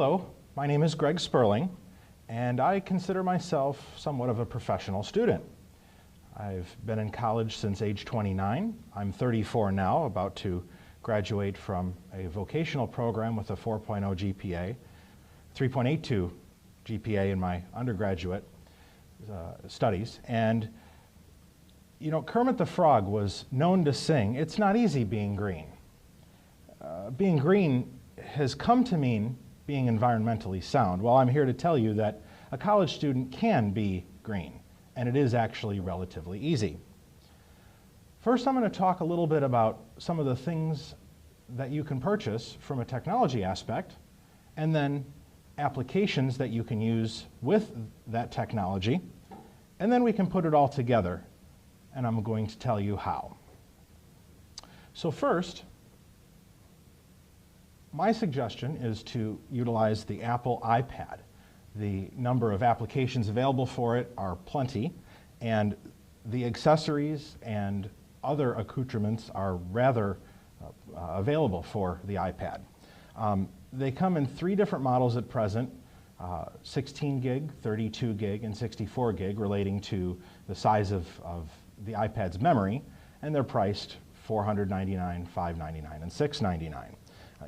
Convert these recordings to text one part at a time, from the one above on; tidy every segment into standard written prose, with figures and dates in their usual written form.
Hello, my name is Greg Sperling, and I consider myself somewhat of a professional student. I've been in college since age 29. I'm 34 now, about to graduate from a vocational program with a 4.0 GPA, 3.82 GPA in my undergraduate studies. And you know, Kermit the Frog was known to sing, "It's not easy being green." Being green has come to mean being environmentally sound. Well, I'm here to tell you that a college student can be green, and it is actually relatively easy. First, I'm going to talk a little bit about some of the things that you can purchase from a technology aspect, and then applications that you can use with that technology, and then we can put it all together, and I'm going to tell you how. So first, my suggestion is to utilize the Apple iPad. The number of applications available for it are plenty, and the accessories and other accoutrements are rather available for the iPad. They come in 3 different models at present, 16 gig, 32 gig, and 64 gig, relating to the size of the iPad's memory, and they're priced $499, $599, and $699.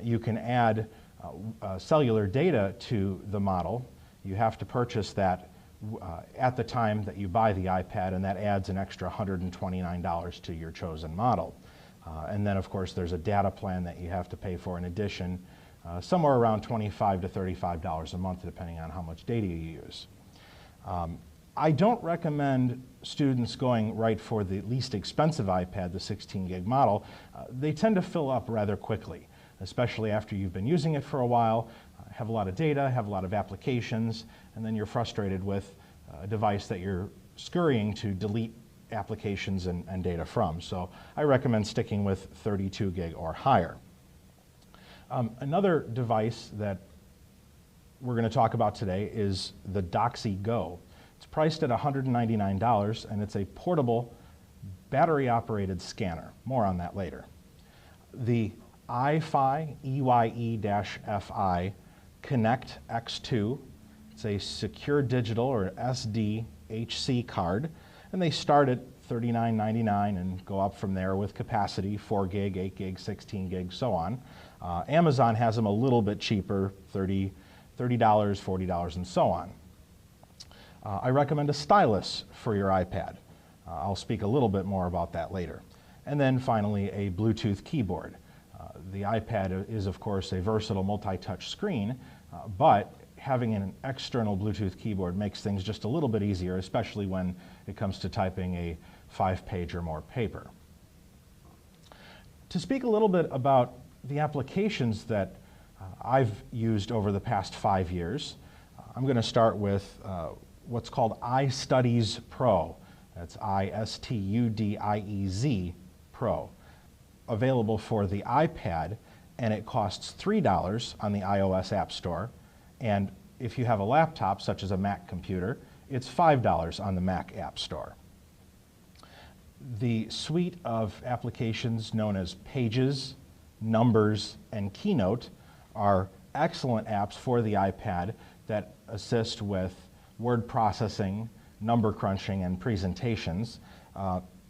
You can add cellular data to the model. You have to purchase that at the time that you buy the iPad, and that adds an extra $129 to your chosen model. And then, of course, there's a data plan that you have to pay for in addition, somewhere around $25 to $35 a month, depending on how much data you use. I don't recommend students going right for the least expensive iPad, the 16 gig model. They tend to fill up rather quickly, especially after you've been using it for a while, have a lot of data, have a lot of applications, and then you're frustrated with a device that you're scurrying to delete applications and data from. So I recommend sticking with 32 gig or higher. Another device that we're going to talk about today is the Doxy Go. It's priced at $199, and it's a portable, battery-operated scanner. More on that later. The iFi, EYE-FI Connect X2. It's a secure digital or SDHC card, and they start at $39.99 and go up from there with capacity, 4 gig, 8 gig, 16 gig, so on. Amazon has them a little bit cheaper, $30, $40, and so on. I recommend a stylus for your iPad. I'll speak a little bit more about that later. And then finally, a Bluetooth keyboard. The iPad is, of course, a versatile multi-touch screen, but having an external Bluetooth keyboard makes things just a little bit easier, especially when it comes to typing a 5-page or more paper. To speak a little bit about the applications that I've used over the past 5 years, I'm going to start with what's called iStudiez Pro. That's iStudiez Pro. Available for the iPad, and it costs $3 on the iOS App Store. And if you have a laptop, such as a Mac computer, it's $5 on the Mac App Store. The suite of applications known as Pages, Numbers, and Keynote are excellent apps for the iPad that assist with word processing, number crunching, and presentations.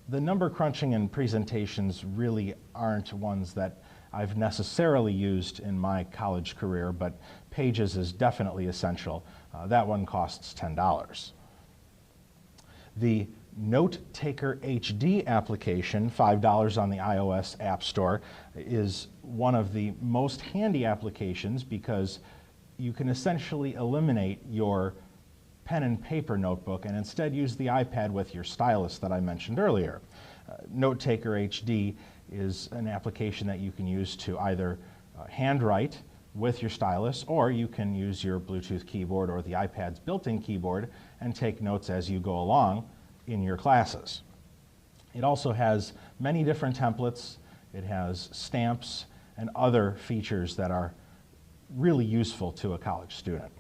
The number crunching and presentations really aren't ones that I've necessarily used in my college career, but Pages is definitely essential. That one costs $10. The Note Taker HD application, $5 on the iOS App Store, is one of the most handy applications because you can essentially eliminate your pen and paper notebook and instead use the iPad with your stylus that I mentioned earlier. Note Taker HD is an application that you can use to either handwrite with your stylus, or you can use your Bluetooth keyboard or the iPad's built-in keyboard and take notes as you go along in your classes. It also has many different templates. It has stamps and other features that are really useful to a college student.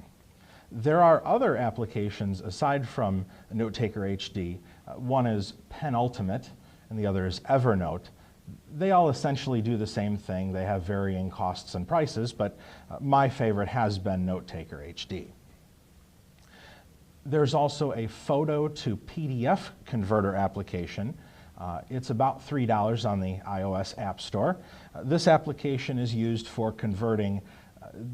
There are other applications aside from Note Taker HD. One is Penultimate, and the other is Evernote, They all essentially do the same thing. They have varying costs and prices, but my favorite has been NoteTaker HD. There's also a photo to PDF converter application. It's about $3 on the iOS App Store. This application is used for converting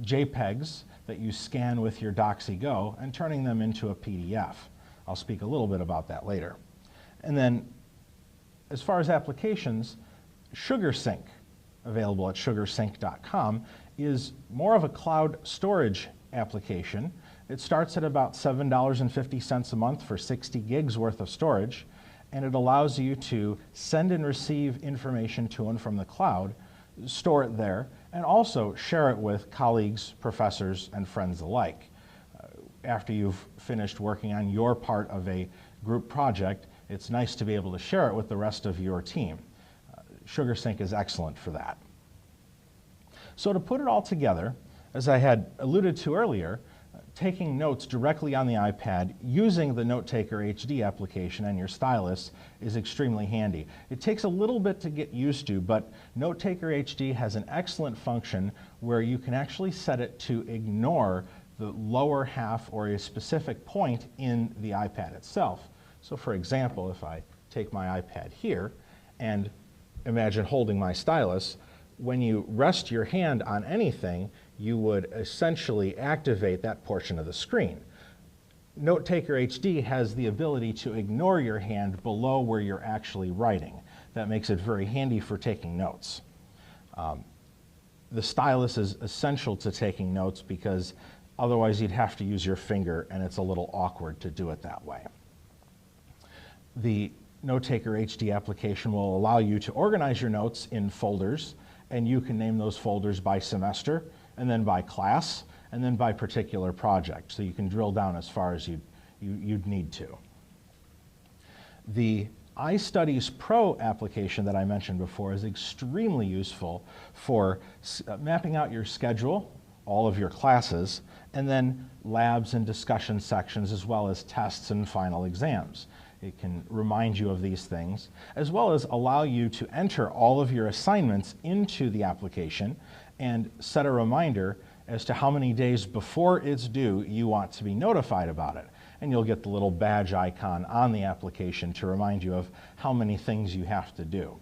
JPEGs that you scan with your Doxy Go and turning them into a PDF. I'll speak a little bit about that later. And then, as far as applications, SugarSync, available at sugarsync.com, is more of a cloud storage application. It starts at about $7.50 a month for 60 gigs worth of storage, and it allows you to send and receive information to and from the cloud, store it there, and also share it with colleagues, professors, and friends alike. After you've finished working on your part of a group project, it's nice to be able to share it with the rest of your team. SugarSync is excellent for that. So to put it all together, as I had alluded to earlier, taking notes directly on the iPad using the NoteTaker HD application and your stylus is extremely handy. It takes a little bit to get used to, but NoteTaker HD has an excellent function where you can actually set it to ignore the lower half or a specific point in the iPad itself. So for example, if I take my iPad here and imagine holding my stylus, when you rest your hand on anything, you would essentially activate that portion of the screen. NoteTaker HD has the ability to ignore your hand below where you're actually writing. That makes it very handy for taking notes. The stylus is essential to taking notes because otherwise you'd have to use your finger and it's a little awkward to do it that way. The NoteTaker HD application will allow you to organize your notes in folders, and you can name those folders by semester, and then by class, and then by particular project. So you can drill down as far as you'd need to. The iStudies Pro application that I mentioned before is extremely useful for mapping out your schedule, all of your classes, and then labs and discussion sections, as well as tests and final exams. It can remind you of these things, as well as allow you to enter all of your assignments into the application and set a reminder as to how many days before it's due you want to be notified about it. And you'll get the little badge icon on the application to remind you of how many things you have to do.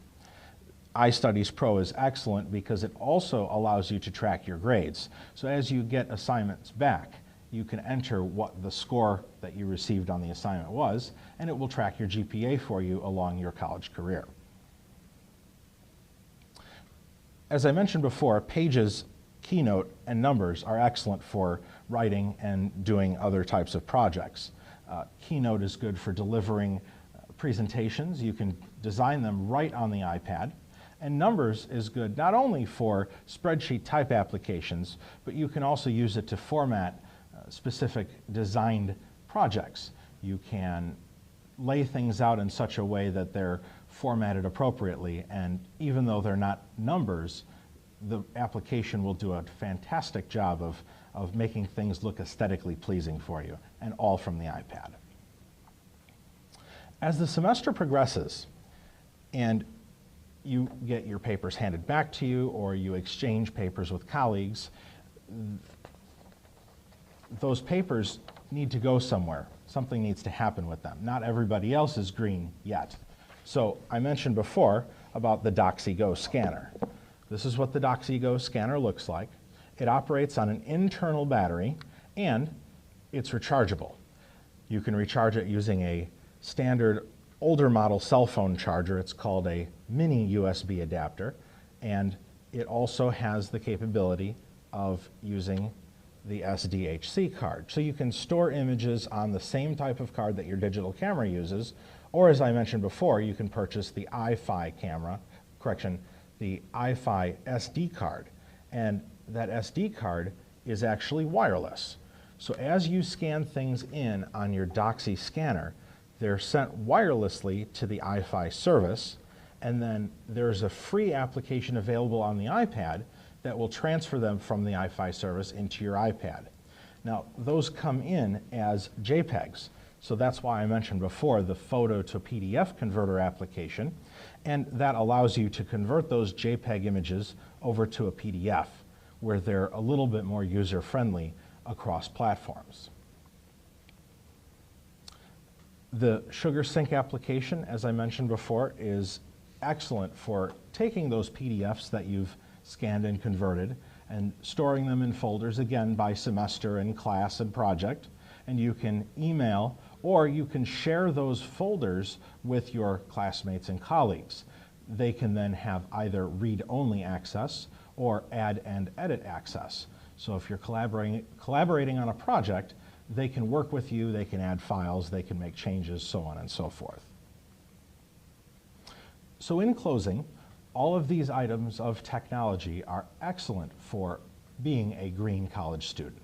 iStudies Pro is excellent because it also allows you to track your grades. So as you get assignments back, you can enter what the score that you received on the assignment was, and it will track your GPA for you along your college career. As I mentioned before, Pages, Keynote, and Numbers are excellent for writing and doing other types of projects. Keynote is good for delivering presentations. You can design them right on the iPad. And Numbers is good not only for spreadsheet type applications, but you can also use it to format specific designed projects. You can lay things out in such a way that they're formatted appropriately, and even though they're not numbers, the application will do a fantastic job of making things look aesthetically pleasing for you, and all from the iPad. As the semester progresses and you get your papers handed back to you or you exchange papers with colleagues, those papers need to go somewhere. Something needs to happen with them. Not everybody else is green yet. So I mentioned before about the Doxy Go scanner. This is what the Doxy Go scanner looks like. It operates on an internal battery and it's rechargeable. You can recharge it using a standard older model cell phone charger. It's called a mini USB adapter, and it also has the capability of using the SDHC card. So you can store images on the same type of card that your digital camera uses, or as I mentioned before, you can purchase the the iFi SD card. And that SD card is actually wireless. So as you scan things in on your Doxy scanner, they're sent wirelessly to the iFi service, and then there's a free application available on the iPad that will transfer them from the iFi service into your iPad. Now, those come in as JPEGs, so that's why I mentioned before the photo to PDF converter application, And that allows you to convert those JPEG images over to a PDF, where they're a little bit more user-friendly across platforms. The SugarSync application, as I mentioned before, is excellent for taking those PDFs that you've scanned and converted and storing them in folders, again, by semester and class and project. And you can email or you can share those folders with your classmates and colleagues. They can then have either read-only access or add and edit access. So if you're collaborating on a project, they can work with you, they can add files, they can make changes, so on and so forth. So in closing, all of these items of technology are excellent for being a green college student.